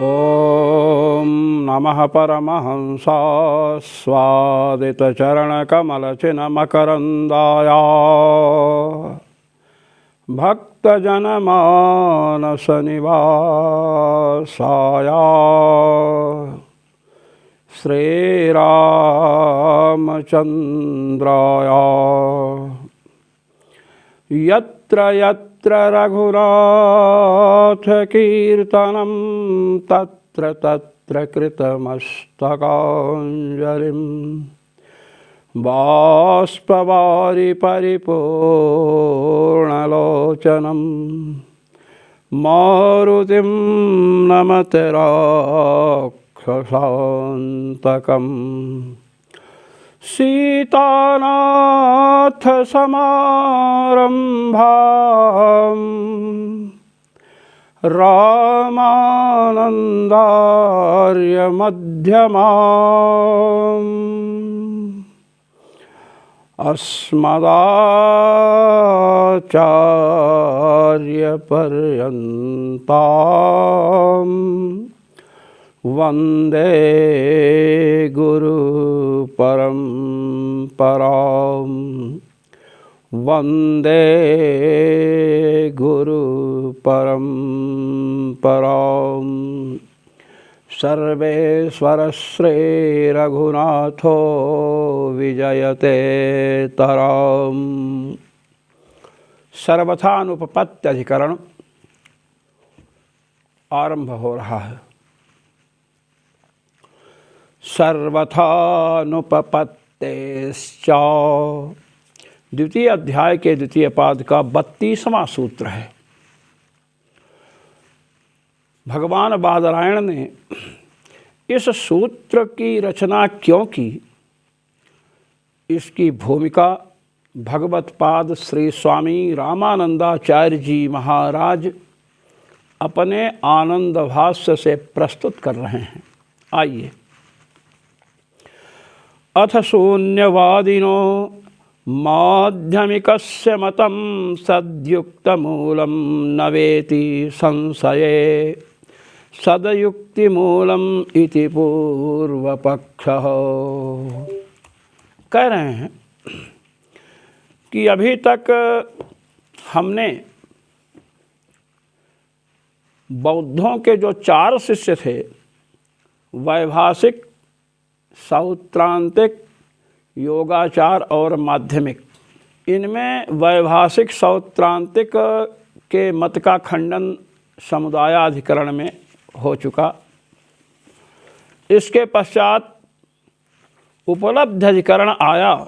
ॐ नमः परमहंसास्वादितचरणकमलचिन्मकरन्दाय भक्तजनमानसनिवासाय श्रीरामचन्द्राय यत्र यत्र रघुनाथकीर्तनं तत्र तत्र कृतमस्तकाञ्जलिं बाष्पवारि परिपूर्णलोचनं मारुतिं नमते राक्षसान्तकम् सीतानाथसमारम्भाम् रामानन्दार्यमध्यमाम् अस्मदाचार्यपर्यन्ताम् वन्दे गुरुपरम्पराम् वन्दे गुरुपरम्पराम् सर्वेश्वर श्रीरघुनाथो विजयते तराम्। सर्वथानुपपत्त्यधिकरण आरंभ हो रहा है। सर्वथानुपपत्तेश्च द्वितीय अध्याय के द्वितीय पाद का 32वां सूत्र है। भगवान बादरायण ने इस सूत्र की रचना क्यों की, इसकी भूमिका भगवत पाद श्री स्वामी रामानंदाचार्य जी महाराज अपने आनंद भाष्य से प्रस्तुत कर रहे हैं। आइए। अथ शून्यवादिनो माध्यमिकस्य मतं सद्युक्तमूलं नवेति संशये सदयुक्तिमूलम इति पूर्वपक्षः। कह रहे हैं कि अभी तक हमने बौद्धों के जो 4 शिष्य थे, वैभाषिक, सौत्रांतिक, योगाचार और माध्यमिक, इनमें वैभाषिक सौत्रांतिक के मत का खंडन समुदायाधिकरण में हो चुका। इसके पश्चात उपलब्ध अधिकरण आया।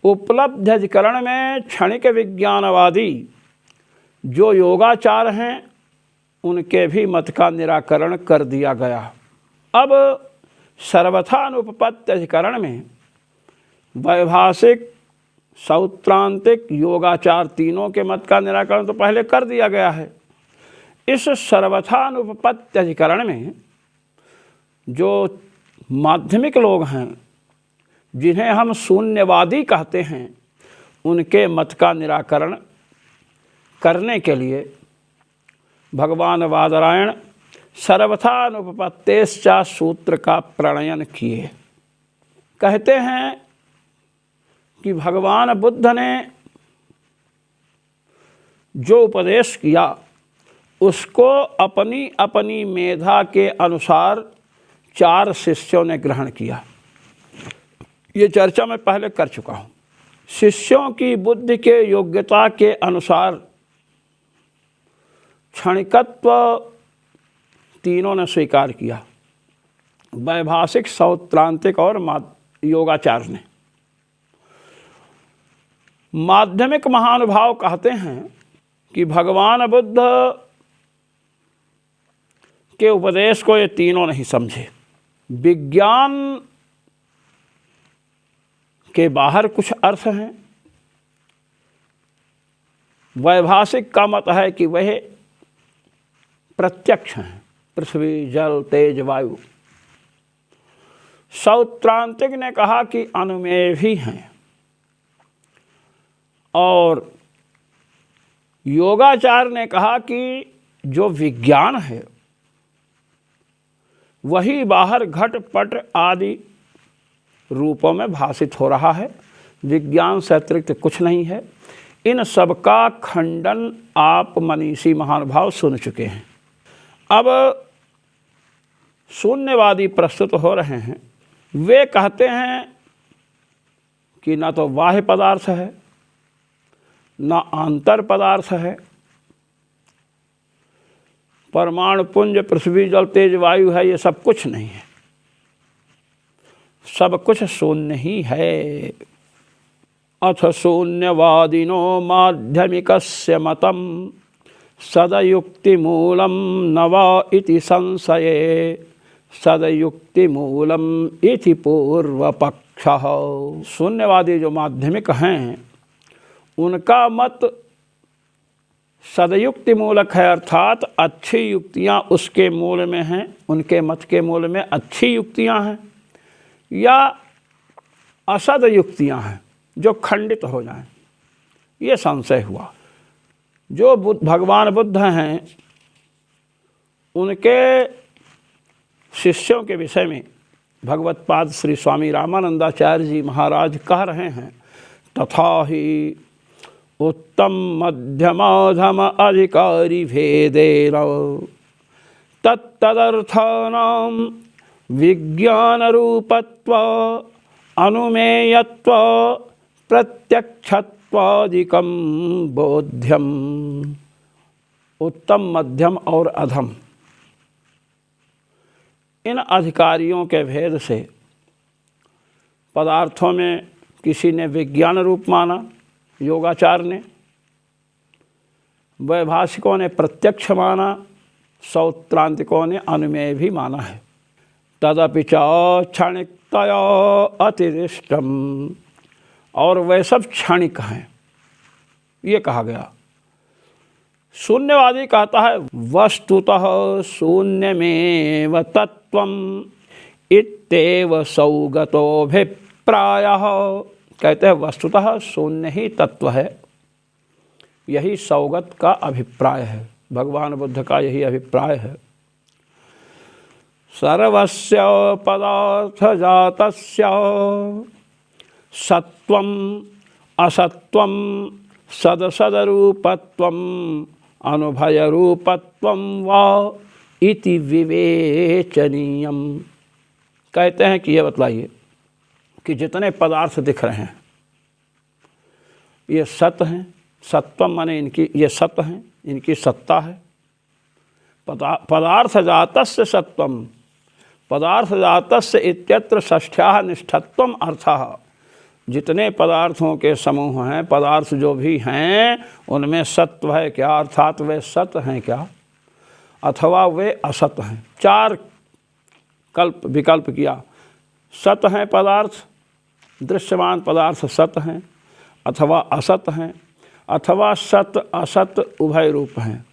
उपलब्ध अधिकरण में क्षणिक विज्ञानवादी जो योगाचार हैं उनके भी मत का निराकरण कर दिया गया। अब सर्वथानुपपत्ति अधिकरण में वैभाषिक, सौत्रांतिक, योगाचार तीनों के मत का निराकरण तो पहले कर दिया गया है। इस सर्वथानुपपत्ति अधिकरण में जो माध्यमिक लोग हैं, जिन्हें हम शून्यवादी कहते हैं, उनके मत का निराकरण करने के लिए भगवान बादरायण सर्वथानुपपत्तेश्च सूत्र का प्रणयन किए। कहते हैं कि भगवान बुद्ध ने जो उपदेश किया उसको अपनी अपनी मेधा के अनुसार 4 शिष्यों ने ग्रहण किया। ये चर्चा मैं पहले कर चुका हूँ। शिष्यों की बुद्धि के योग्यता के अनुसार क्षणिकत्व तीनों ने स्वीकार किया, वैभाषिक, सौत्रांतिक और योगाचार ने। माध्यमिक महानुभाव कहते हैं कि भगवान बुद्ध के उपदेश को ये तीनों नहीं समझे। विज्ञान के बाहर कुछ अर्थ हैं। वैभाषिक का मत है कि वह प्रत्यक्ष हैं, पृथ्वी, जल, तेज, वायु। सौत्रांतिक ने कहा कि अनुमेय भी हैं। और योगाचार ने कहा कि जो विज्ञान है वही बाहर घट पट आदि रूपों में भाषित हो रहा है। विज्ञान से अतिरिक्त कुछ नहीं है। इन सब का खंडन आप मनीषी महानुभाव सुन चुके हैं। अब शून्यवादी प्रस्तुत हो रहे हैं। वे कहते हैं कि न तो बाह्य पदार्थ है, न आंतर पदार्थ है, परमाणु पुंज पृथ्वी जल तेज वायु है, ये सब कुछ नहीं है, सब कुछ शून्य ही है। अथ शून्यवादिनो माध्यमिकस्य मतम सदयुक्तिमूलम न वा इति संशये सदयुक्तिमूलम इति पूर्वपक्षः। शून्यवादी जो माध्यमिक हैं उनका मत सदयुक्ति मूलक है, अर्थात अच्छी युक्तियाँ उसके मूल में हैं, उनके मत के मूल में अच्छी युक्तियाँ हैं, या असद युक्तियाँ हैं जो खंडित हो जाएं, ये संशय हुआ। जो भगवान बुद्ध हैं उनके शिष्यों के विषय में भगवत्पाद श्री स्वामी रामानंदाचार्य जी महाराज कह रहे हैं, तथा ही उत्तम मध्यमाधम अधिकारी भेदेन तत्तदर्थानां विज्ञान रूपत्व अनुमेयत्व प्रत्यक्षत्वादिकं बोध्यम। उत्तम, मध्यम और अधम, इन अधिकारियों के भेद से पदार्थों में किसी ने विज्ञान रूप माना, योगाचार ने, वैभाषिकों ने प्रत्यक्ष माना, सौत्रांतिकों ने अनुमेय भी माना है। तदपि च क्षणिकतया अतिरिष्टम, और वे सब क्षणिक हैं, ये कहा गया। शून्यवादी कहता है वस्तुतः शून्यमेव तत्वम इत्येव सौगतोभिप्रायः। कहते हैं वस्तुतः शून्य ही तत्व है, यही सौगत का अभिप्राय है, भगवान बुद्ध का यही अभिप्राय है। सर्वस्य पदार्थजातस्य सत्वं असत्वं सदसदरूपत्वं अनुभयरूपत्वं वा इति विवेचनीयम। कहते हैं कि ये बतलाइए कि जितने पदार्थ दिख रहे हैं ये सत हैं, सत्वम माने इनकी ये सत हैं, इनकी सत्ता है। पदार्थ जातस्य सत्वम, पदार्थ जातस्य इत्यत्र षष्ठ्याः निष्ठत्वम अर्थः। जितने पदार्थों के समूह हैं, पदार्थ जो भी हैं, उनमें सत्व है क्या, अर्थात वे सत हैं क्या, अथवा वे असत हैं। चार कल्प विकल्प किया। सत हैं पदार्थ, दृश्यमान पदार्थ सत हैं, अथवा असत हैं, अथवा सत असत उभय रूप हैं,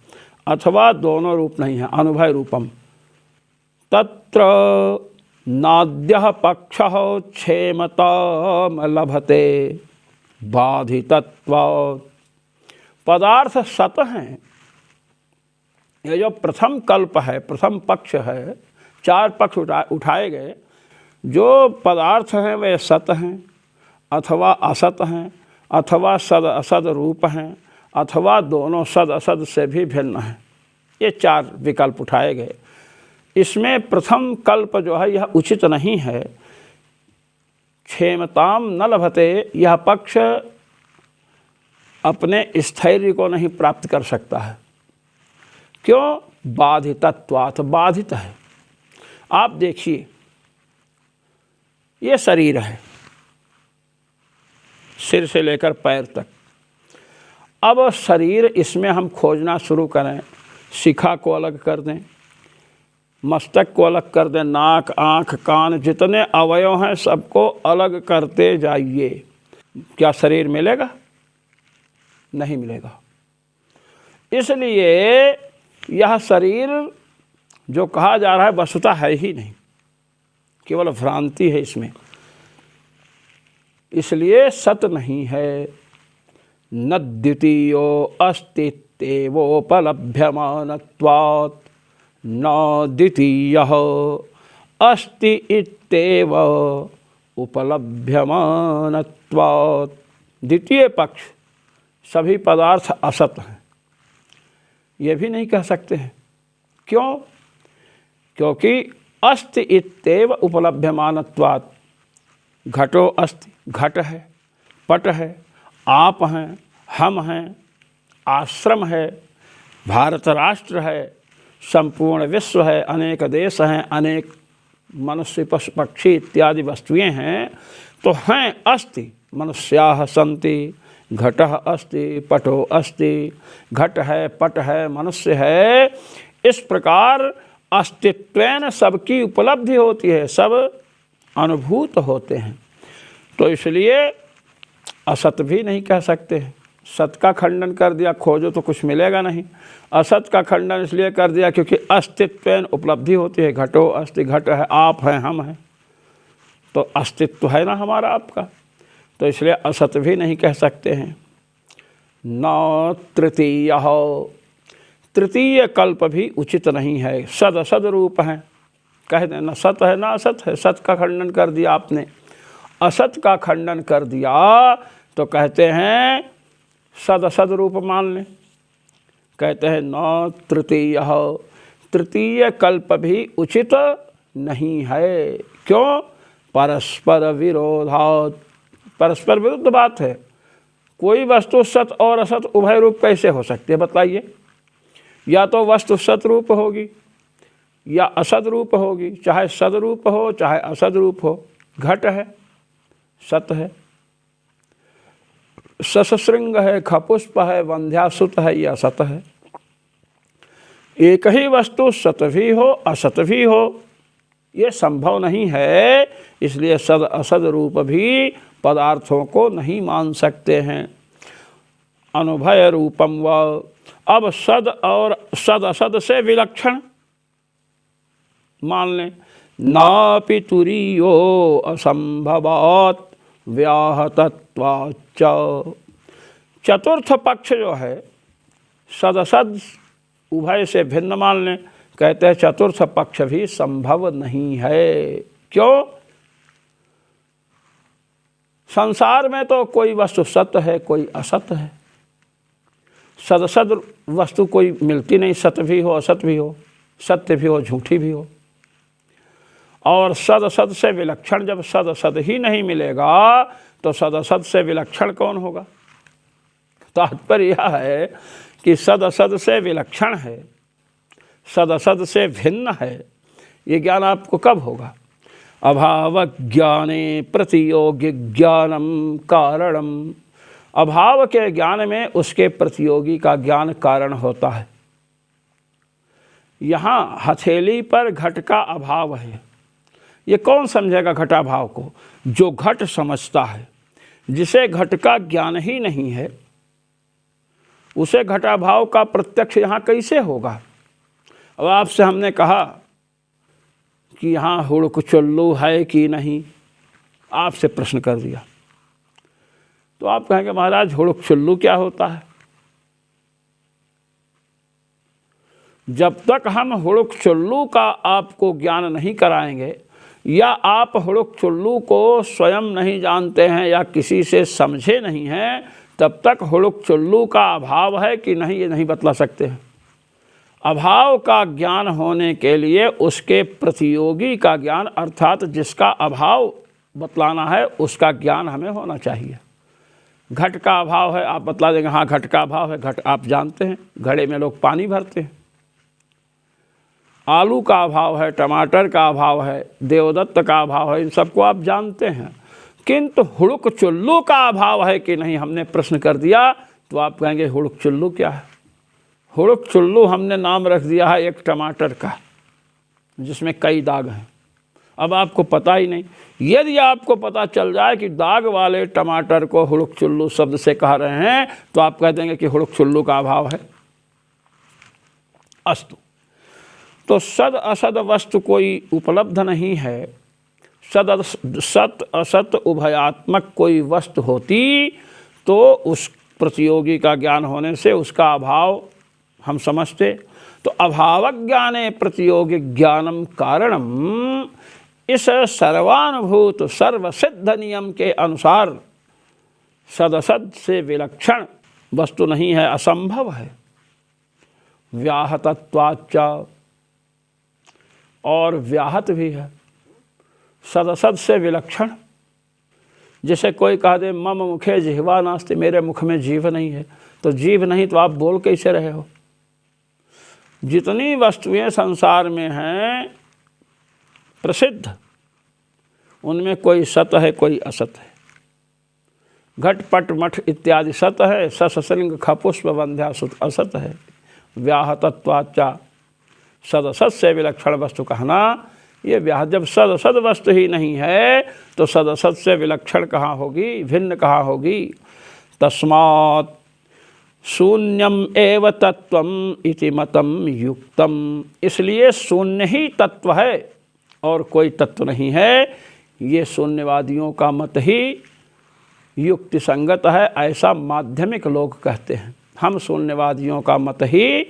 अथवा दोनों रूप नहीं हैं, अनुभय रूपम। तत्र नाद्यः पक्षः क्षेमतां लभते बाधितत्वात्। पदार्थ सत हैं, ये जो प्रथम कल्प है, प्रथम पक्ष है, चार पक्ष उठाए गए। जो पदार्थ हैं वे सत हैं, अथवा असत हैं, अथवा सद असद रूप हैं, अथवा दोनों सद असद से भी भिन्न हैं। ये चार विकल्प उठाए गए। इसमें प्रथम कल्प जो है यह उचित नहीं है। क्षेमताम न लभते, यह पक्ष अपने स्थैर्य को नहीं प्राप्त कर सकता है। क्यों? बाधितत्वात्, बाधित है। आप देखिए ये शरीर है, सिर से लेकर पैर तक। अब शरीर, इसमें हम खोजना शुरू करें, शिखा को अलग कर दें, मस्तक को अलग कर दें, नाक आँख कान जितने अवयव हैं सबको अलग करते जाइए, क्या शरीर मिलेगा? नहीं मिलेगा। इसलिए यह शरीर जो कहा जा रहा है वस्तुतः है ही नहीं, केवल भ्रांति है इसमें, इसलिए सत नहीं है। न द्वितीयो अस्तित्वोपलभ्यमानत्वात् न द्वितीयः अस्ति इत्येव उपलभ्यमानत्वात्। द्वितीय पक्ष, सभी पदार्थ असत हैं, ये भी नहीं कह सकते हैं। क्यों? क्योंकि अस्ति इत्येव उपलभ्यमानत्वात्। घटो अस्ति, घट है, पट है, आप हैं, हम हैं, आश्रम है, भारत राष्ट्र है, संपूर्ण विश्व है, अनेक देश हैं, अनेक मनुष्य पशु पक्षी इत्यादि वस्तुएं हैं। तो हैं अस्ति, मनुष्याः सन्ति, घटः अस्ति, पटो अस्ति। घट है, पट है, मनुष्य है। इस प्रकार अस्तित्वेन सबकी उपलब्धि होती है, सब अनुभूत होते हैं। तो इसलिए असत भी नहीं कह सकते हैं। सत का खंडन कर दिया, खोजो तो कुछ मिलेगा नहीं। असत का खंडन इसलिए कर दिया क्योंकि अस्तित्वेन उपलब्धि होती है। घटो अस्ति, घट है, आप हैं, हम हैं, तो अस्तित्व है ना हमारा आपका, तो इसलिए असत भी नहीं कह सकते हैं। न तृतीय, तृतीय कल्प भी उचित नहीं है। सद असद रूप हैं, कह देना सत है ना असत है। सत का खंडन कर दिया आपने, असत का खंडन कर दिया, तो कहते हैं सद असद रूप मान लें। कहते हैं न तृतीय, तृतीय कल्प भी उचित नहीं है। क्यों? परस्पर विरोधात्। परस्पर विरुद्ध बात है। कोई वस्तु सत और असत उभय रूप कैसे हो सकती है बताइए? या तो वस्तु सत रूप होगी या असद रूप होगी, चाहे सद रूप हो चाहे असद रूप हो। घट है, सत है, ससश्रृंग है, खपुष्प है, वंध्यासुत है, ये असत है। एक ही वस्तु सत भी हो असत भी हो, ये संभव नहीं है। इसलिए सद असद रूप भी पदार्थों को नहीं मान सकते हैं। अनुभय रूपम व, अब सद और सद असद से विलक्षण मान लें। नापि तुरीयो असंभवात् व्याहतत्वाच्च। चतुर्थ पक्ष जो है सद असद उभय से भिन्न मान लें। कहते हैं चतुर्थ पक्ष भी संभव नहीं है। क्यों? संसार में तो कोई वस्तु सत्य है, कोई असत है। सदसद वस्तु कोई मिलती नहीं, सत्य भी हो असत भी हो, सत्य भी हो झूठी भी हो। और सद असद से विलक्षण जब सद असद ही नहीं मिलेगा तो सद असद से विलक्षण कौन होगा? तात्पर्य यह है कि सद असद से विलक्षण है, सद असद से भिन्न है। ये ज्ञान आपको कब होगा? अभाव ज्ञाने प्रतियोगी ज्ञानम कारणम। अभाव के ज्ञान में उसके प्रतियोगी का ज्ञान कारण होता है। यहाँ हथेली पर घट का अभाव है, ये कौन समझेगा घटाभाव को? जो घट समझता है। जिसे घट का ज्ञान ही नहीं है उसे घटाभाव का प्रत्यक्ष यहाँ कैसे होगा? अब आपसे हमने कहा कि यहाँ हुड़क चुल्लू है कि नहीं, आपसे प्रश्न कर दिया, तो आप कहेंगे महाराज हुड़क चुल्लू क्या होता है? जब तक हम हुड़क चुल्लू का आपको ज्ञान नहीं कराएंगे या आप हुड़क चुल्लू को स्वयं नहीं जानते हैं या किसी से समझे नहीं हैं, तब तक हुड़क चुल्लू का अभाव है कि नहीं ये नहीं बतला सकते हैं। अभाव का ज्ञान होने के लिए उसके प्रतियोगी का ज्ञान अर्थात जिसका अभाव बतलाना है उसका ज्ञान हमें होना चाहिए। घट का अभाव है, आप बतला देंगे हाँ घट का अभाव है। घट आप जानते हैं, घड़े में लोग पानी भरते हैं। आलू का अभाव है, टमाटर का अभाव है, देवदत्त का अभाव है, इन सबको आप जानते हैं। किंतु हुड़क चुल्लू का अभाव है कि नहीं हमने प्रश्न कर दिया, तो आप कहेंगे हुड़क चुल्लू क्या है? हुड़क चुल्लू हमने नाम रख दिया है एक टमाटर का जिसमें कई दाग हैं। अब आपको पता ही नहीं। यदि आपको पता चल जाए कि दाग वाले टमाटर को हुड़क चुल्लू शब्द से कह रहे हैं तो आप कह देंगे कि हुड़क चुल्लू का अभाव है। अस्तु, तो सद असद वस्तु कोई उपलब्ध नहीं है। सत असत उभयात्मक कोई वस्तु होती तो उस प्रतियोगी का ज्ञान होने से उसका अभाव हम समझते। तो अभावज्ञाने प्रतियोगी ज्ञानम कारणम, इस सर्वानुभूत सर्वसिद्ध नियम के अनुसार सदसद से विलक्षण वस्तु नहीं है, असंभव है। व्याहतत्वाच्च, और व्याहत भी है सदसद से विलक्षण। जैसे कोई कह दे मम मुखे जिह्वा नास्ति, मेरे मुख में जीव नहीं है, तो जीव नहीं तो आप बोल कैसे रहे हो? जितनी वस्तुएं संसार में हैं प्रसिद्ध, उनमें कोई सत है कोई असत है। घट पट मठ इत्यादि सत है, ससलिंग खपुष्प बंध्या सुत असत है। व्याहतत्वाच्च, सदसद से विलक्षण वस्तु कहना, ये व्याह जब सदसद वस्तु ही नहीं है तो सदसद से विलक्षण कहाँ होगी, भिन्न कहाँ होगी? तस्मात् शून्यम एव तत्वम इति मतम युक्तम, इसलिए शून्य ही तत्व है और कोई तत्व नहीं है, ये शून्यवादियों का मत ही युक्ति संगत है, ऐसा माध्यमिक लोग कहते हैं। हम शून्यवादियों का मत ही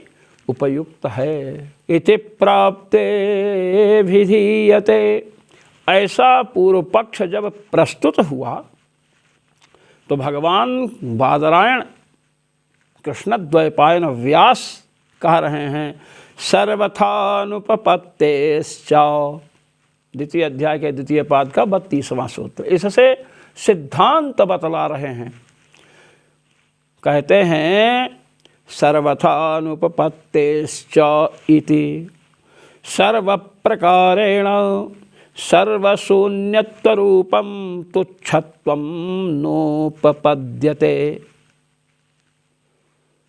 उपयुक्त है। इति प्राप्ते विधीयते, ऐसा पूर्व पक्ष जब प्रस्तुत हुआ तो भगवान बादरायण कृष्णद्वैपायन व्यास कह रहे हैं सर्वथानुपपत्तेश्च, द्वितीय अध्याय के द्वितीय पाद का 32वां सूत्र। इससे सिद्धांत बतला रहे हैं। कहते हैं सर्वथानुपपत्तेश्च इति सर्वप्रकारेण सर्वशून्यत्वरूपं तुच्छत्वं नोपपद्यते।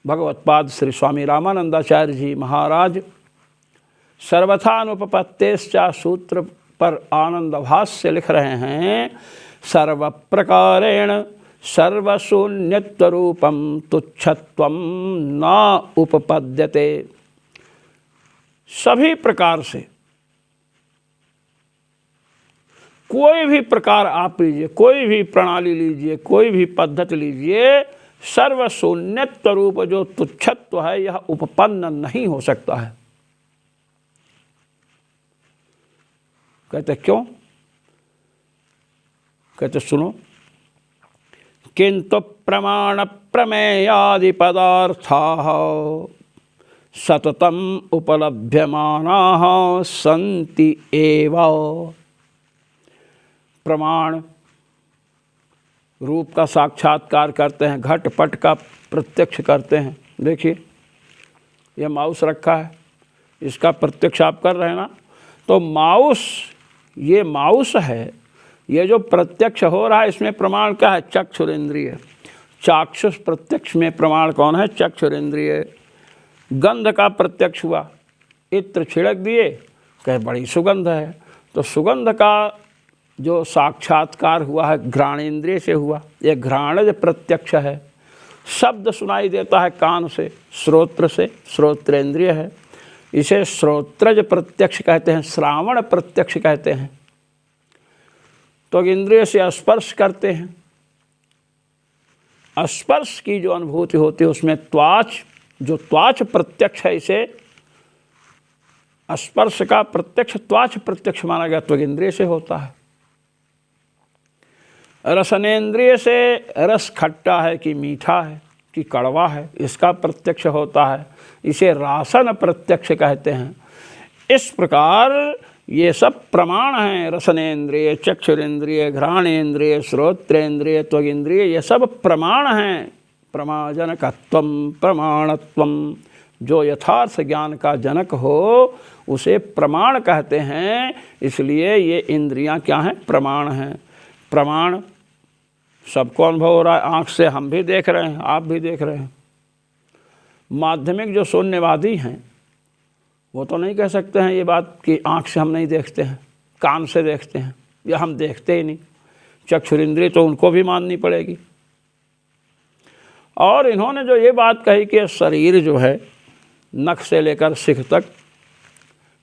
भगवत्पाद श्री स्वामी रामानंदाचार्य जी महाराज सर्वथानुपपत्तेश्च सूत्र पर आनंद भाष्य लिख रहे हैं, सर्वप्रकारेण सर्वशून्यत्वरूपं तुच्छत्वं न उपपद्यते। सभी प्रकार से, कोई भी प्रकार आप लीजिए, कोई भी प्रणाली लीजिए, कोई भी पद्धति लीजिए, सर्वशून्यत्व रूप जो तुच्छत्व है यह उपपन्न नहीं हो सकता है। कहते क्यों? कहते सुनो, किंतु प्रमाण प्रमेयादि पदार्थाः सततम उपलभ्यमानाः सन्ति एव। प्रमाण रूप का साक्षात्कार करते हैं, घट पट का प्रत्यक्ष करते हैं। देखिए ये माउस रखा है, इसका प्रत्यक्ष आप कर रहे हैं ना, तो माउस, ये माउस है, ये जो प्रत्यक्ष हो रहा है इसमें प्रमाण क्या है? चक्षुरेंद्रिय। चाक्षुष प्रत्यक्ष में प्रमाण कौन है? चक्षुरेंद्रिय। गंध का प्रत्यक्ष हुआ, इत्र छिड़क दिए, कहे बड़ी सुगंध है, तो सुगंध का जो साक्षात्कार हुआ है घ्राणेंद्रिय से हुआ, ये घ्राणज प्रत्यक्ष है। शब्द सुनाई देता है कान से, श्रोत्र से, श्रोत्रेंद्रिय है, इसे श्रोत्रज प्रत्यक्ष कहते हैं, श्रावण प्रत्यक्ष कहते हैं। तो इंद्रिय से स्पर्श करते हैं, स्पर्श की जो अनुभूति होती है उसमें त्वाच, जो त्वाच प्रत्यक्ष है, इसे स्पर्श का प्रत्यक्ष त्वाच प्रत्यक्ष माना गया, तो इंद्रिय से होता है। रसनेन्द्रिय से रस खट्टा है कि मीठा है कि कड़वा है, इसका प्रत्यक्ष होता है, इसे रासन प्रत्यक्ष कहते हैं। इस प्रकार ये सब प्रमाण हैं, रसनेन्द्रिय, चक्षुरेंद्रिय, घ्राणेन्द्रिय, श्रोत्रेंद्रिय, त्वगिंद्रिय, ये सब प्रमाण हैं। प्रमाजनकत्वम प्रमाणत्वम, जो यथार्थ ज्ञान का जनक हो उसे प्रमाण कहते हैं। इसलिए ये इंद्रियां क्या हैं? प्रमाण हैं। प्रमाण सबको अनुभव हो रहा है, आँख से हम भी देख रहे हैं, आप भी देख रहे हैं। माध्यमिक जो शून्यवादी हैं वो तो नहीं कह सकते हैं ये बात कि आँख से हम नहीं देखते हैं, कान से देखते हैं, या हम देखते ही नहीं। चक्षुरेंद्रिय तो उनको भी माननी पड़ेगी। और इन्होंने जो ये बात कही कि शरीर जो है नख से लेकर शिख तक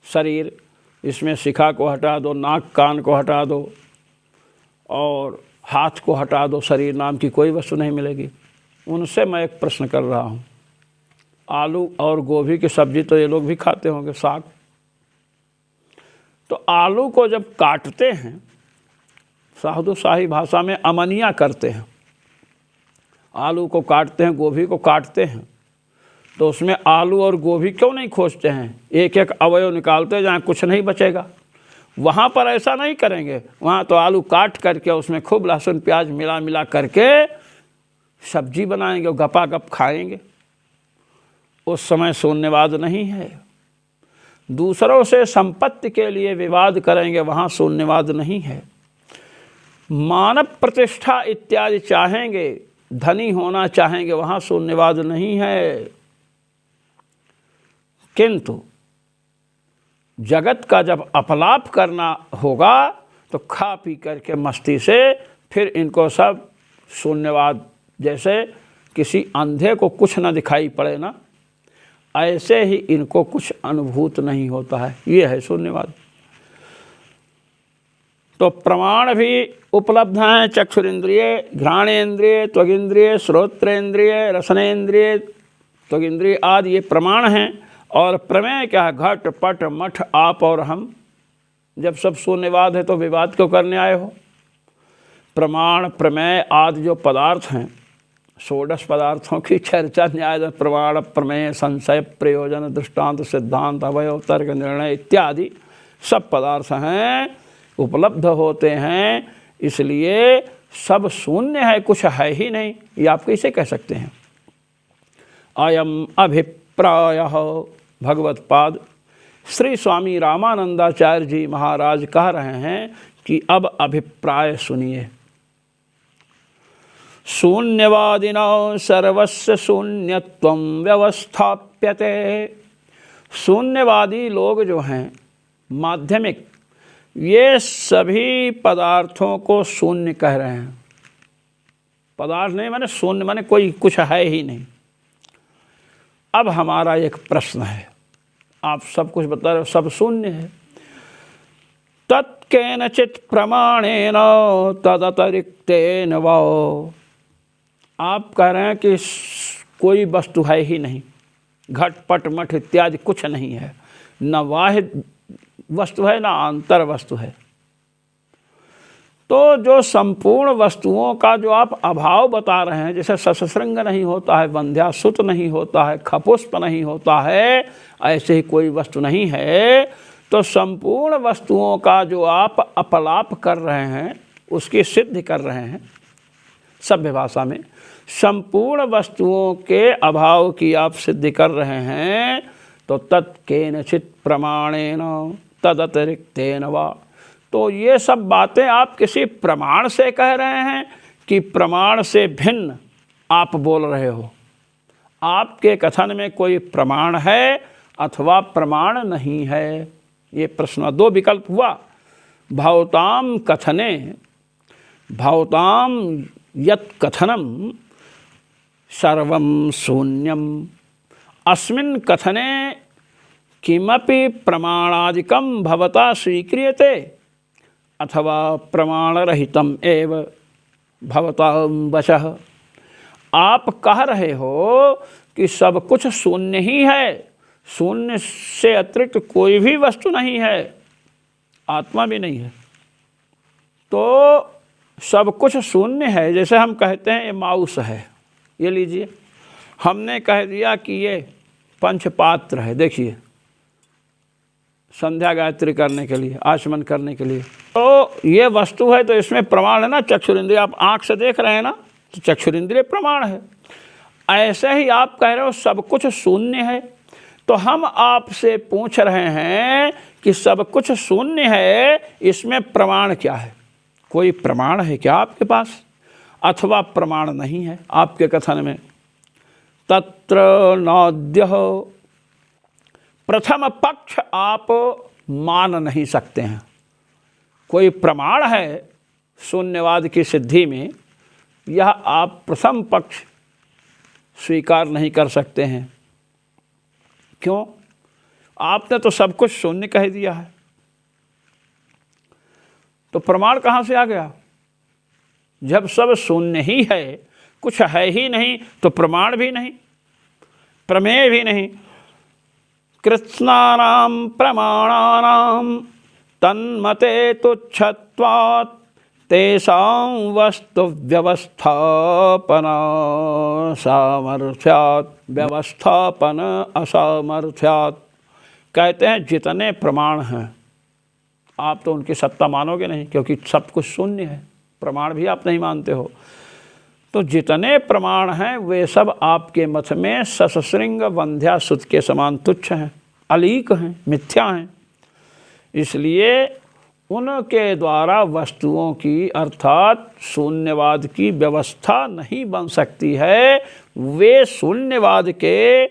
शरीर, इसमें शिखा को हटा दो, नाक कान को हटा दो और हाथ को हटा दो, शरीर नाम की कोई वस्तु नहीं मिलेगी। उनसे मैं एक प्रश्न कर रहा हूँ, आलू और गोभी की सब्जी तो ये लोग भी खाते होंगे, साग। तो आलू को जब काटते हैं, साधु शाही भाषा में अमनिया करते हैं, आलू को काटते हैं, गोभी को काटते हैं, तो उसमें आलू और गोभी क्यों नहीं खोजते हैं? एक एक अवयव निकालते जहाँ कुछ नहीं बचेगा। वहाँ पर ऐसा नहीं करेंगे, वहाँ तो आलू काट करके उसमें खूब लहसुन प्याज मिला मिला करके सब्जी बनाएंगे और गपागप खाएंगे। उस समय शून्यवाद नहीं है। दूसरों से संपत्ति के लिए विवाद करेंगे, वहाँ शून्यवाद नहीं है। मानव प्रतिष्ठा इत्यादि चाहेंगे, धनी होना चाहेंगे, वहाँ शून्यवाद नहीं है। किंतु जगत का जब अपलाप करना होगा तो खा पी करके मस्ती से फिर इनको सब शून्यवाद, जैसे किसी अंधे को कुछ न दिखाई पड़े ना, ऐसे ही इनको कुछ अनुभूत नहीं होता है। ये है शून्यवाद। तो प्रमाण भी उपलब्ध हैं, चक्षुरेंद्रिय, घ्राणेन्द्रिय, त्वगिंद्रिय, श्रोत्रेंद्रिय, रसनेन्द्रिय, त्वगिंद्रिय आदि ये प्रमाण हैं। और प्रमेय क्या है? घट पट मठ आप और हम। जब सब शून्यवाद है तो विवाद क्यों करने आए हो? प्रमाण प्रमेय आदि जो पदार्थ हैं, षोडश पदार्थों की चर्चा न्याय प्रमाण प्रमेय संशय प्रयोजन दृष्टांत सिद्धांत अवयव तर्क निर्णय इत्यादि सब पदार्थ हैं, उपलब्ध होते हैं। इसलिए सब शून्य है, कुछ है ही नहीं, ये आप कैसे कह सकते हैं? अयम अभिप्राय भगवत पाद श्री स्वामी रामानंदाचार्य जी महाराज कह रहे हैं कि अब अभिप्राय सुनिए। शून्यवादिनो सर्वस्य शून्यत्वं व्यवस्थाप्यते। शून्यवादी लोग जो हैं माध्यमिक, ये सभी पदार्थों को शून्य कह रहे हैं। पदार्थ नहीं माने शून्य, माने कोई कुछ है ही नहीं। अब हमारा एक प्रश्न है, आप सब कुछ बता रहे हो, सब शून्य है। तत्केनचित् प्रमाणेन तदतिरिक्तेन वा। आप कह रहे हैं कि कोई वस्तु है ही नहीं, घट पट मठ इत्यादि कुछ नहीं है, न बाह्य वस्तु है न अंतर वस्तु है। तो जो संपूर्ण वस्तुओं का जो आप अभाव बता रहे हैं, जैसे ससश्रृंग नहीं होता है, वंध्यासुत नहीं होता है, खपुष्प नहीं होता है, ऐसे ही कोई वस्तु नहीं है। तो संपूर्ण वस्तुओं का जो आप अपलाप कर रहे हैं, उसकी सिद्धि कर रहे हैं। सभ्य भाषा में संपूर्ण वस्तुओं के अभाव की आप सिद्धि कर रहे हैं। तो तत्केनचित् प्रमाणेन तदतिरिक्तेन वा। तो ये सब बातें आप किसी प्रमाण से कह रहे हैं कि प्रमाण से भिन्न आप बोल रहे हो? आपके कथन में कोई प्रमाण है अथवा प्रमाण नहीं है? ये प्रश्न, दो विकल्प हुआ। भवताम कथने, भवताम यत् कथनम सर्वं शून्यम, अस्मिन् कथने किमपि प्रमाणादिकं भवता स्वीक्रियते अथवा प्रमाणरहितम एव भवता वशः। आप कह रहे हो कि सब कुछ शून्य ही है, शून्य से अतिरिक्त कोई भी वस्तु नहीं है, आत्मा भी नहीं है। तो सब कुछ शून्य है। जैसे हम कहते हैं ये माउस है, ये लीजिए, हमने कह दिया कि ये पंचपात्र है, देखिए संध्या गायत्री करने के लिए, आचमन करने के लिए। तो ये वस्तु है, तो इसमें प्रमाण है ना, चक्षुरिंद्रिय। आप आँख से देख रहे हैं ना, तो चक्षुरिंद्रिय प्रमाण है। ऐसे ही आप कह रहे हो सब कुछ शून्य है। तो हम आपसे पूछ रहे हैं कि सब कुछ शून्य है, इसमें प्रमाण क्या है? कोई प्रमाण है क्या आपके पास? अथवा प्रमाण नहीं है आपके कथन में? तत्र नोद्यः, प्रथम पक्ष आप मान नहीं सकते हैं। कोई प्रमाण है शून्यवाद की सिद्धि में, यह आप प्रथम पक्ष स्वीकार नहीं कर सकते हैं। क्यों? आपने तो सब कुछ शून्य कह दिया है, तो प्रमाण कहाँ से आ गया? जब सब शून्य ही है, कुछ है ही नहीं, तो प्रमाण भी नहीं। प्रमेय भी नहीं। कृत्स्नानां प्रमाणानां तन्मते तुच्छत्वात् तेषां वस्तु व्यवस्थापन सामर्थ्यात् व्यवस्थापन असामर्थ्यात्। कहते हैं जितने प्रमाण हैं आप तो उनकी सत्ता मानोगे नहीं, क्योंकि सब कुछ शून्य है, प्रमाण भी आप नहीं मानते हो। तो जितने प्रमाण हैं वे सब आपके मत में ससश्रृंग वंध्यासुत के समान तुच्छ हैं, अलीक हैं, मिथ्या हैं। इसलिए उनके द्वारा वस्तुओं की अर्थात शून्यवाद की व्यवस्था नहीं बन सकती है। वे शून्यवाद के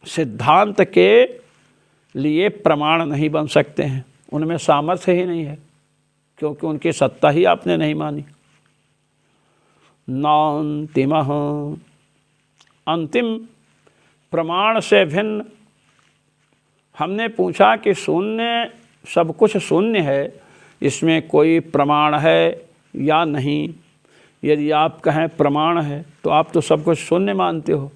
सिद्धांत के लिए प्रमाण नहीं बन सकते हैं, उनमें सामर्थ्य ही नहीं है, क्योंकि उनकी सत्ता ही आपने नहीं मानी। नान्तिमः, अंतिम प्रमाण से भिन्न। हमने पूछा कि शून्य, सब कुछ शून्य है, इसमें कोई प्रमाण है या नहीं। यदि आप कहें प्रमाण है तो आप तो सब कुछ शून्य मानते हो।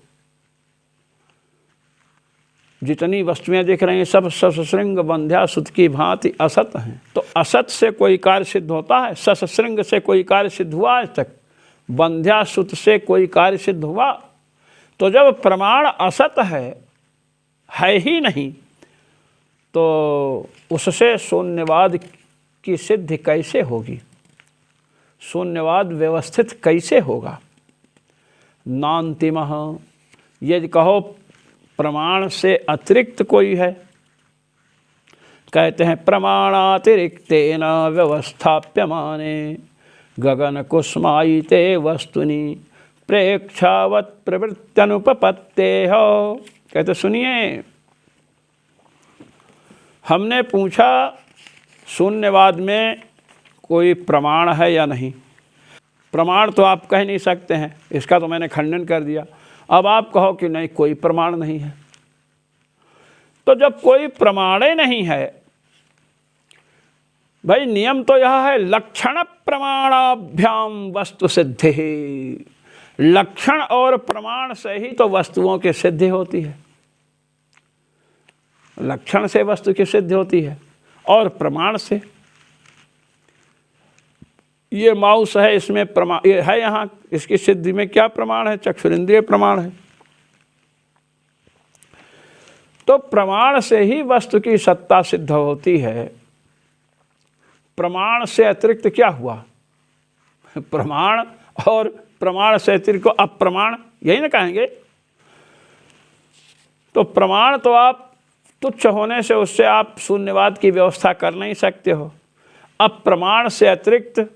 जितनी वस्तुएं दिख रही हैं सब ससश्रृंग वंध्यासुत की भांति असत हैं। तो असत से कोई कार्य सिद्ध होता है? ससश्रृंग से कोई कार्य सिद्ध हुआ आज तक? वंध्यासुत से कोई कार्य सिद्ध हुआ? तो जब प्रमाण असत है ही नहीं, तो उससे शून्यवाद की सिद्धि कैसे होगी? शून्यवाद व्यवस्थित कैसे होगा? नान्तिमः, यदि कहो प्रमाण से अतिरिक्त कोई है, कहते हैं प्रमाणातिरिक्तेन व्यवस्थाप्यमाने गगन कुसुमायिते वस्तुनि प्रेक्षावत् प्रवृत्त्यनुपपत्तेः। कहते सुनिए, हमने पूछा शून्यवाद में कोई प्रमाण है या नहीं। प्रमाण तो आप कह नहीं सकते हैं, इसका तो मैंने खंडन कर दिया। अब आप कहो कि नहीं, कोई प्रमाण नहीं है। तो जब कोई प्रमाण ही नहीं है, भाई नियम तो यह है लक्षण प्रमाणाभ्याम वस्तु सिद्धि। लक्षण और प्रमाण से ही तो वस्तुओं की सिद्धि होती है। लक्षण से वस्तु की सिद्धि होती है और प्रमाण से। ये माउस है, इसमें प्रमाण ये है, यहाँ इसकी सिद्धि में क्या प्रमाण है? चक्षुरिंद्रिय प्रमाण है। तो प्रमाण से ही वस्तु की सत्ता सिद्ध होती है। प्रमाण से अतिरिक्त क्या हुआ? प्रमाण और प्रमाण से अतिरिक्त को अप्रमाण, यही ना कहेंगे। तो प्रमाण तो आप तुच्छ होने से उससे आप शून्यवाद की व्यवस्था कर नहीं सकते हो। अप्रमाण से अतिरिक्त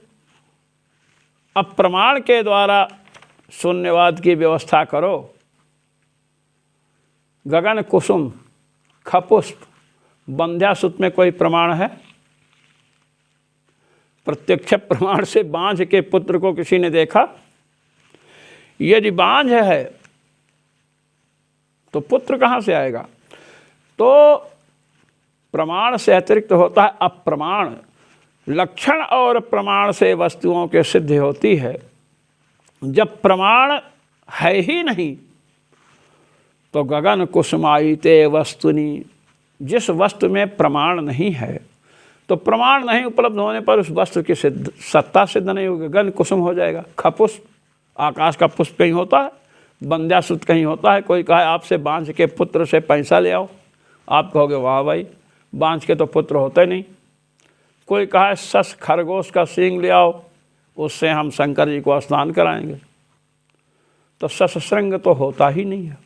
अप्रमाण के द्वारा शून्यवाद की व्यवस्था करो। गगन कुसुम खपुष्प वंध्यासुत में कोई प्रमाण है? प्रत्यक्ष प्रमाण से बांझ के पुत्र को किसी ने देखा? यदि बांझ है तो पुत्र कहाँ से आएगा? तो प्रमाण से अतिरिक्त होता है अप्रमाण। लक्षण और प्रमाण से वस्तुओं की सिद्धि होती है। जब प्रमाण है ही नहीं तो गगन कुसुमायिते वस्तुनि, जिस वस्तु में प्रमाण नहीं है, तो प्रमाण नहीं उपलब्ध होने पर उस वस्तु की सत्ता सिद्ध नहीं होगी। गगन कुसुम हो जाएगा। खपुष्प, आकाश का पुष्प कहीं होता है, वंध्यासुत कहीं होता है। कोई कहे आपसे बांझ के पुत्र से पैसा ले आओ, आप कहोगे वाह भाई, बांझ के तो पुत्र होते नहीं। कोई कहे सस खरगोश का सींग ले आओ, उससे हम शंकर जी को स्नान कराएंगे, तो ससश्रृंग तो होता ही नहीं है।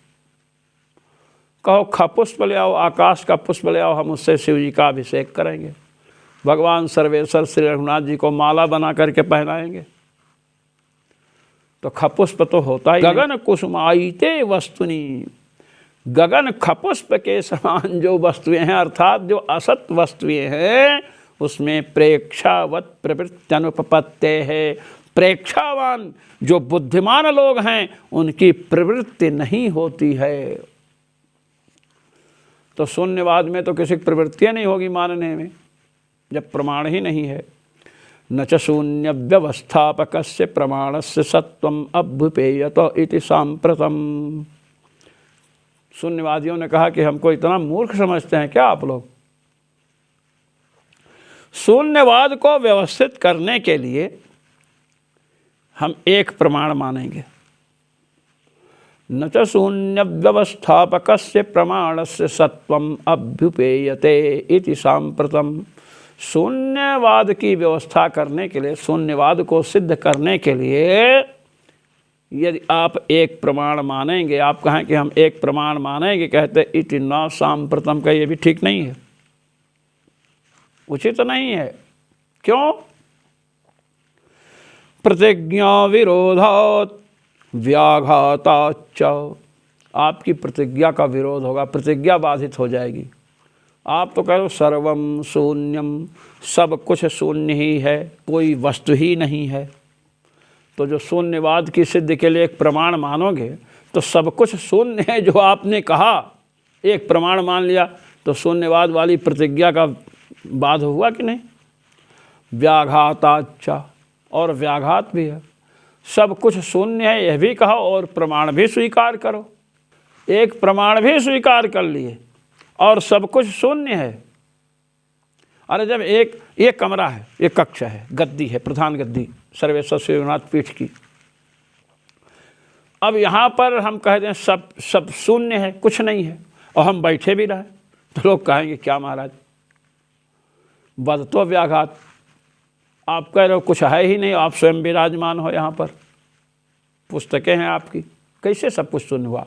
कहो खपुष्प ले आओ, आकाश का पुष्प ले आओ, हम उससे शिव जी का अभिषेक करेंगे, भगवान सर्वेश्वर श्री रघुनाथ जी को माला बना करके पहनाएंगे, तो खपुष्प तो होता ही। गगन कुसुमायिते वस्तुनि, गगन खपुष्प के समान जो वस्तुएं हैं, अर्थात जो असत वस्तुएं हैं, उसमें प्रेक्षावत प्रवृत्त्यनुपपत्ते है। प्रेक्षावान जो बुद्धिमान लोग हैं उनकी प्रवृत्ति नहीं होती है। तो शून्यवाद में तो किसी की प्रवृत्तियाँ नहीं होगी मानने में, जब प्रमाण ही नहीं है। न च शून्य व्यवस्थापकस्य प्रमाणस्य सत्वम अभ्युपेयत इति सांप्रतम। शून्यवादियों ने कहा कि हमको इतना मूर्ख समझते हैं क्या आप लोग। शून्यवाद को व्यवस्थित करने के लिए हम एक प्रमाण मानेंगे, न च शून्य व्यवस्थापकस्य प्रमाणस्य सत्वम अभ्युपेयते इति सांप्रतम। शून्यवाद की व्यवस्था करने के लिए, शून्यवाद को सिद्ध करने के लिए यदि आप एक प्रमाण मानेंगे, आप कहें कि हम एक प्रमाण मानेंगे, कहते इति न सांप्रतम का, ये भी ठीक नहीं है, उचित नहीं है। क्यों? प्रतिज्ञा विरोधात् व्याघाताच्च, आपकी प्रतिज्ञा का विरोध होगा, प्रतिज्ञा बाधित हो जाएगी। आप तो कह लो सर्वम शून्यम, सब कुछ शून्य ही है, कोई वस्तु ही नहीं है। तो जो शून्यवाद की सिद्धि के लिए एक प्रमाण मानोगे तो सब कुछ शून्य है जो आपने कहा, एक प्रमाण मान लिया तो शून्यवाद वाली प्रतिज्ञा का बाध हुआ कि नहीं। व्याघाताच्च, और व्याघात भी है, सब कुछ शून्य है यह भी कहो और प्रमाण भी स्वीकार करो। एक प्रमाण भी स्वीकार कर लिए और सब कुछ शून्य है। अरे जब एक कमरा है, एक कक्ष है, गद्दी है, प्रधान गद्दी सर्वेश्वर श्री रघुनाथ पीठ की, अब यहाँ पर हम कह दें सब शून्य है, कुछ नहीं है, और हम बैठे भी रहे तो लोग कहेंगे क्या महाराज, बदतो व्याघात, आप कह रहे हो कुछ है ही नहीं, आप स्वयं विराजमान हो यहाँ पर, पुस्तकें हैं आपकी, कैसे सब कुछ शून्य हुआ।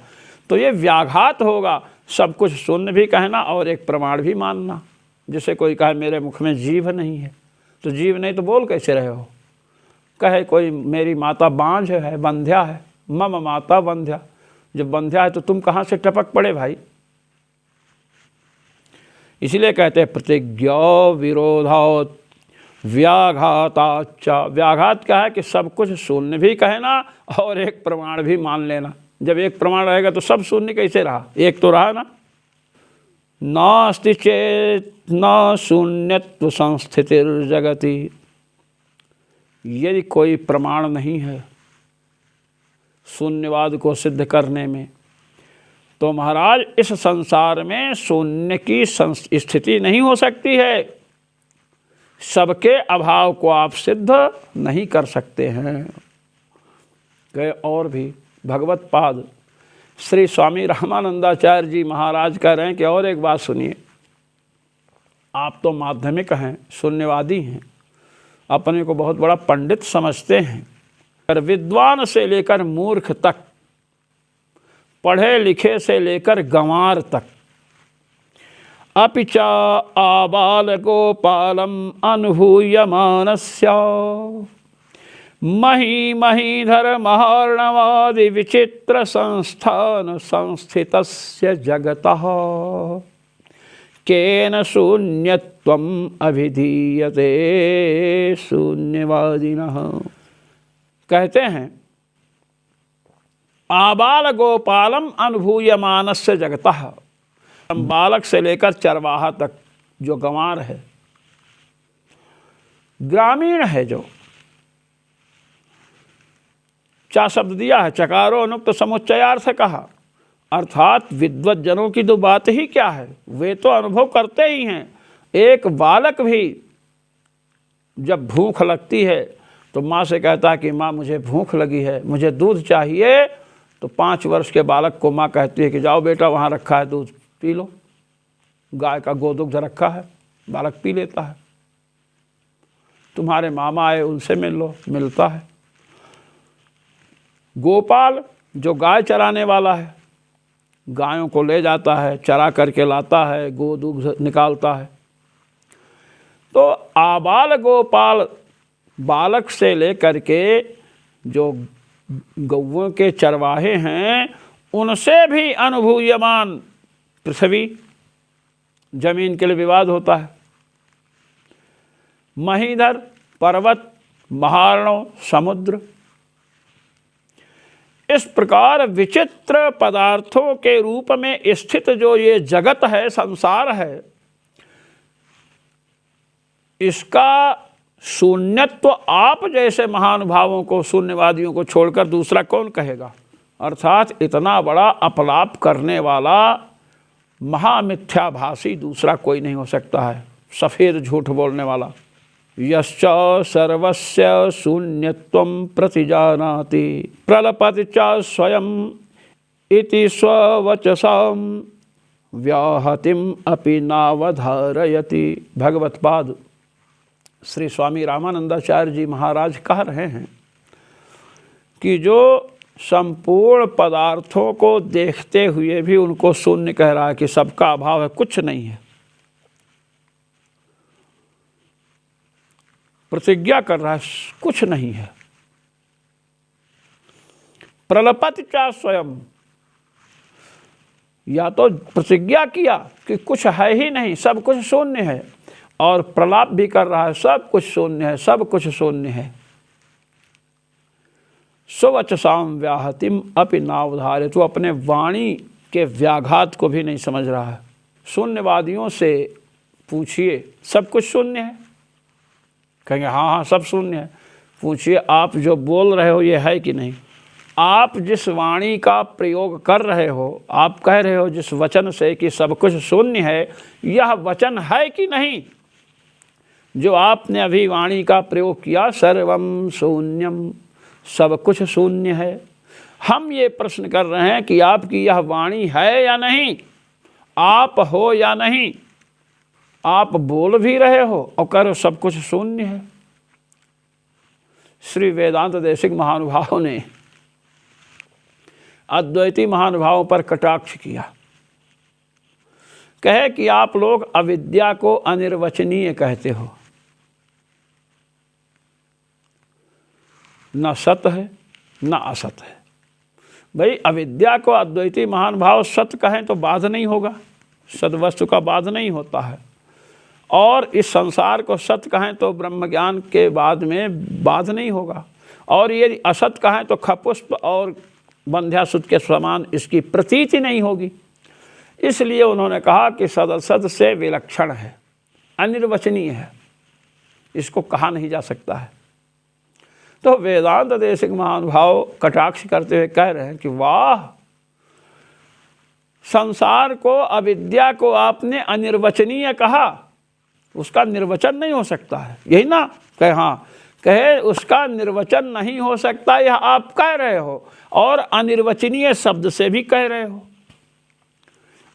तो ये व्याघात होगा, सब कुछ शून्य भी कहना और एक प्रमाण भी मानना। जैसे कोई कहे मेरे मुख में जीभ नहीं है, तो जीभ नहीं तो बोल कैसे रहे हो। कहे कोई मेरी माता बांझ है, बंध्या है, मम माता बंध्या, जब बंध्या है तो तुम कहाँ से टपक पड़े भाई। इसलिए कहते हैं प्रतिज्ञा विरोधात् व्याघाताच्च। व्याघात क्या है कि सब कुछ शून्य भी कहना और एक प्रमाण भी मान लेना। जब एक प्रमाण रहेगा तो सब शून्य कैसे रहा, एक तो रहा ना। नास्ति चेत न शून्यत्व संस्थितिर्जगति, यदि कोई प्रमाण नहीं है शून्यवाद को सिद्ध करने में तो महाराज इस संसार में शून्य की स्थिति नहीं हो सकती है। सबके अभाव को आप सिद्ध नहीं कर सकते हैं। गए और भी भगवत पाद श्री स्वामी रामानंदाचार्य जी महाराज कह रहे हैं कि और एक बात सुनिए, आप तो माध्यमिक हैं, शून्यवादी हैं, अपने को बहुत बड़ा पंडित समझते हैं, पर विद्वान से लेकर मूर्ख तक, पढ़े लिखे से लेकर गंवार तक, अपिचा आबाल गोपालम अनुभूयमानस्य मही महीधर महार्णवादि विचित्र संस्थान संस्थितस्य जगतः केन शून्यत्वम अभिधीयते शून्यवादिनः। कहते हैं आबाल गोपालम अनुभूयमानस्य जगतः, बालक से लेकर चरवाहा तक जो गंवार है, ग्रामीण है, जो क्या शब्द दिया है, चकारो अनुक्त समुच्चयार्थ कहा, अर्थात विद्वत जनों की तो बात ही क्या है, वे तो अनुभव करते ही हैं। एक बालक भी जब भूख लगती है तो माँ से कहता है कि माँ मुझे भूख लगी है, मुझे दूध चाहिए, तो 5 वर्ष के बालक को माँ कहती है कि जाओ बेटा वहाँ रखा है दूध पी लो, गाय का गोदुग्ध रखा है, बालक पी लेता है। तुम्हारे मामा आए उनसे मिल लो, मिलता है। गोपाल जो गाय चराने वाला है, गायों को ले जाता है, चरा करके लाता है, गोदुग्ध निकालता है। तो आबाल गोपाल, बालक से लेकर के जो गौओं के चरवाहे हैं, उनसे भी अनुभूयमान, पृथ्वी जमीन के लिए विवाद होता है, महीधर पर्वत, महारणों समुद्र, इस प्रकार विचित्र पदार्थों के रूप में स्थित जो ये जगत है, संसार है, इसका शून्यत्व आप जैसे महानुभावों को, शून्यवादियों को छोड़कर दूसरा कौन कहेगा। अर्थात इतना बड़ा अपलाप करने वाला महामिथ्याभाषी दूसरा कोई नहीं हो सकता है, सफ़ेद झूठ बोलने वाला। यश्च सर्वस्य शून्यत्वं प्रतिजानाति प्रलपति च स्वयं इति स्ववचसां व्याहतिम अपि नावधारयति। भगवत्पाद श्री स्वामी रामानंदाचार्य जी महाराज कह रहे हैं कि जो संपूर्ण पदार्थों को देखते हुए भी उनको शून्य कह रहा है कि सबका अभाव है, कुछ नहीं है, प्रतिज्ञा कर रहा है कुछ नहीं है। प्रलपति च स्वयं, या तो प्रतिज्ञा किया कि कुछ है ही नहीं, सब कुछ शून्य है, और प्रलाप भी कर रहा है सब कुछ शून्य है, सब कुछ शून्य है। स्ववचसाम व्याहतिम अपि नावधारयति, तो अपने वाणी के व्याघात को भी नहीं समझ रहा है। शून्यवादियों से पूछिए सब कुछ शून्य है, कहेंगे हाँ हाँ सब शून्य है। पूछिए आप जो बोल रहे हो ये है कि नहीं? आप जिस वाणी का प्रयोग कर रहे हो, आप कह रहे हो जिस वचन से कि सब कुछ शून्य है, यह वचन है कि नहीं? जो आपने अभी वाणी का प्रयोग किया, सर्वम शून्यम, सब कुछ शून्य है। हम ये प्रश्न कर रहे हैं कि आपकी यह वाणी है या नहीं, आप हो या नहीं। आप बोल भी रहे हो और कह रहे हो सब कुछ शून्य है। श्री वेदांत देशिक महानुभाव ने अद्वैती महानुभावों पर कटाक्ष किया, कहे कि आप लोग अविद्या को अनिर्वचनीय कहते हो, न सत है न असत है। भाई अविद्या को अद्वैती महानुभाव सत कहें तो बाध नहीं होगा, सद्वस्तु का बाध नहीं होता है, और इस संसार को सत कहें तो ब्रह्म ज्ञान के बाद में बाध नहीं होगा, और ये असत कहें तो खपुष्प और बंध्यासुत के समान इसकी प्रतीति नहीं होगी। इसलिए उन्होंने कहा कि सदसद से विलक्षण है, अनिर्वचनीय है, इसको कहा नहीं जा सकता है। तो वेदांत देशिक महानुभाव कटाक्ष करते हुए कह रहे हैं कि वाह, संसार को, अविद्या को आपने अनिर्वचनीय कहा, उसका निर्वचन नहीं हो सकता है, यही ना? कहे हाँ, कहे उसका निर्वचन नहीं हो सकता, यह आप कह रहे हो, और अनिर्वचनीय शब्द से भी कह रहे हो।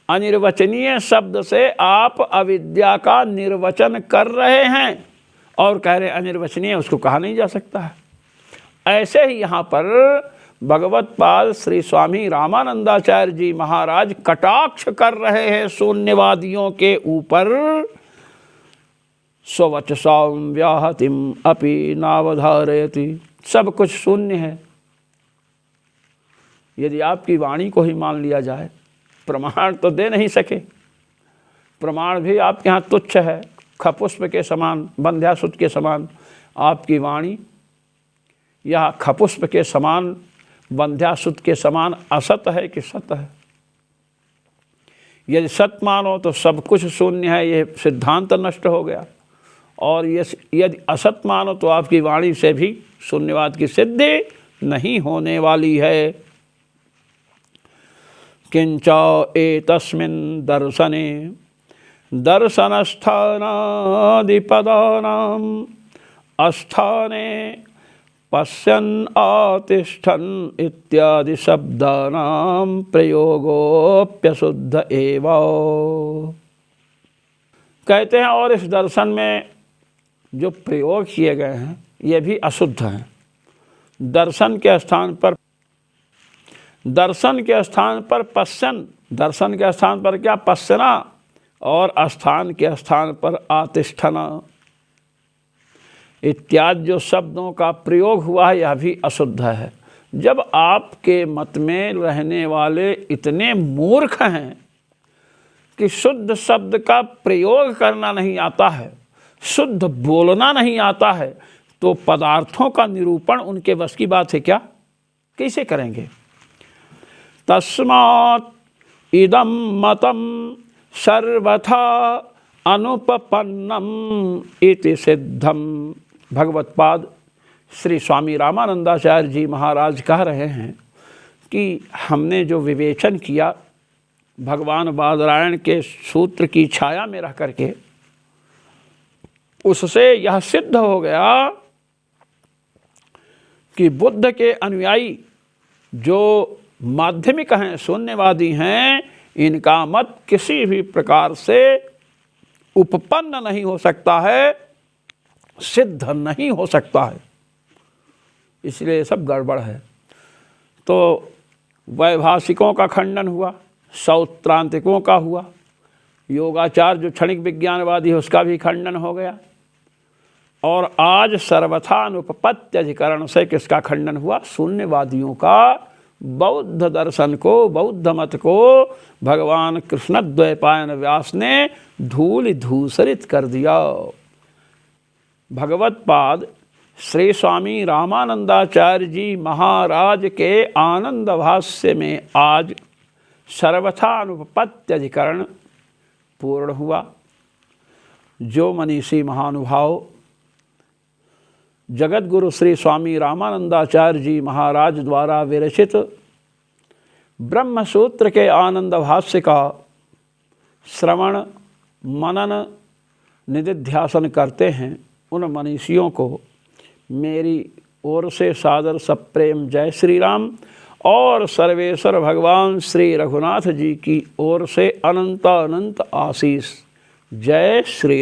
अनिर्वचनीय शब्द से आप अविद्या का निर्वचन कर रहे हैं और कह रहे अनिर्वचनीय, उसको कहा नहीं जा सकता है। ऐसे ही यहाँ पर भगवत्पाद श्री स्वामी रामानंदाचार्य जी महाराज कटाक्ष कर रहे हैं शून्यवादियों के ऊपर। स्ववचसां व्याहतिम अपि नावधारयति, सब कुछ शून्य है। यदि आपकी वाणी को ही मान लिया जाए, प्रमाण तो दे नहीं सके, प्रमाण भी आपके यहाँ तुच्छ है, खपुष्प के समान, बंध्यासुत के समान आपकी वाणी, यह खपुष्प के समान, बंध्यासुत के समान असत है कि सत है? यदि सत मानो तो सब कुछ शून्य है, ये सिद्धांत नष्ट हो गया, और यदि असत मानो तो आपकी वाणी से भी शून्यवाद की सिद्धि नहीं होने वाली है। किंच एतस्मिन् दर्शने दर्शनस्थानादिपदानां अस्थाने पश्यन् आतिष्ठन् इत्यादि शब्दानां प्रयोगोप्यशुद्ध एव। कहते हैं और इस दर्शन में जो प्रयोग किए गए हैं ये भी अशुद्ध हैं। दर्शन के स्थान पर पश्यन, दर्शन के स्थान पर क्या? पश्यना, और स्थान के स्थान पर आतिष्ठना इत्यादि जो शब्दों का प्रयोग हुआ है यह भी अशुद्ध है। जब आपके मत में रहने वाले इतने मूर्ख हैं कि शुद्ध शब्द का प्रयोग करना नहीं आता है, शुद्ध बोलना नहीं आता है, तो पदार्थों का निरूपण उनके बस की बात है क्या? कैसे करेंगे? तस्मात् इदं मतम सर्वथा अनुपपन्नम इति सिद्धम। भगवत्पाद श्री स्वामी रामानंदाचार्य जी महाराज कह रहे हैं उसकी हमने जो विवेचन किया भगवान बादरायण के सूत्र की छाया में रह करके, उससे यह सिद्ध हो गया कि बुद्ध के अनुयायी जो माध्यमिक हैं, शून्यवादी हैं, इनका मत किसी भी प्रकार से उपपन्न नहीं हो सकता है, सिद्ध नहीं हो सकता है, इसलिए ये सब गड़बड़ है। तो वैभाषिकों का खंडन हुआ, सौत्रांतिकों का हुआ, योगाचार जो क्षणिक विज्ञानवादी है उसका भी खंडन हो गया, और आज सर्वथानुपपत्ति अधिकरण से किसका खंडन हुआ? शून्यवादियों का। बौद्ध दर्शन को, बौद्ध मत को भगवान कृष्ण द्वैपायन व्यास ने धूल धूसरित कर दिया। भगवत्पाद श्री स्वामी रामानंदाचार्य जी महाराज के आनंद भाष्य में आज सर्वथानुपपत्ति अधिकरण पूर्ण हुआ। जो मनीषी महानुभाव जगत गुरु श्री स्वामी रामानंदाचार्य जी महाराज द्वारा विरचित ब्रह्म सूत्र के आनंद भाष्य का श्रवण मनन निधिध्यासन करते हैं, उन मनीषियों को मेरी ओर से सादर सप्रेम जय श्री राम, और सर्वेश्वर भगवान श्री रघुनाथ जी की ओर से अनंत अनंत आशीष। जय श्री राम।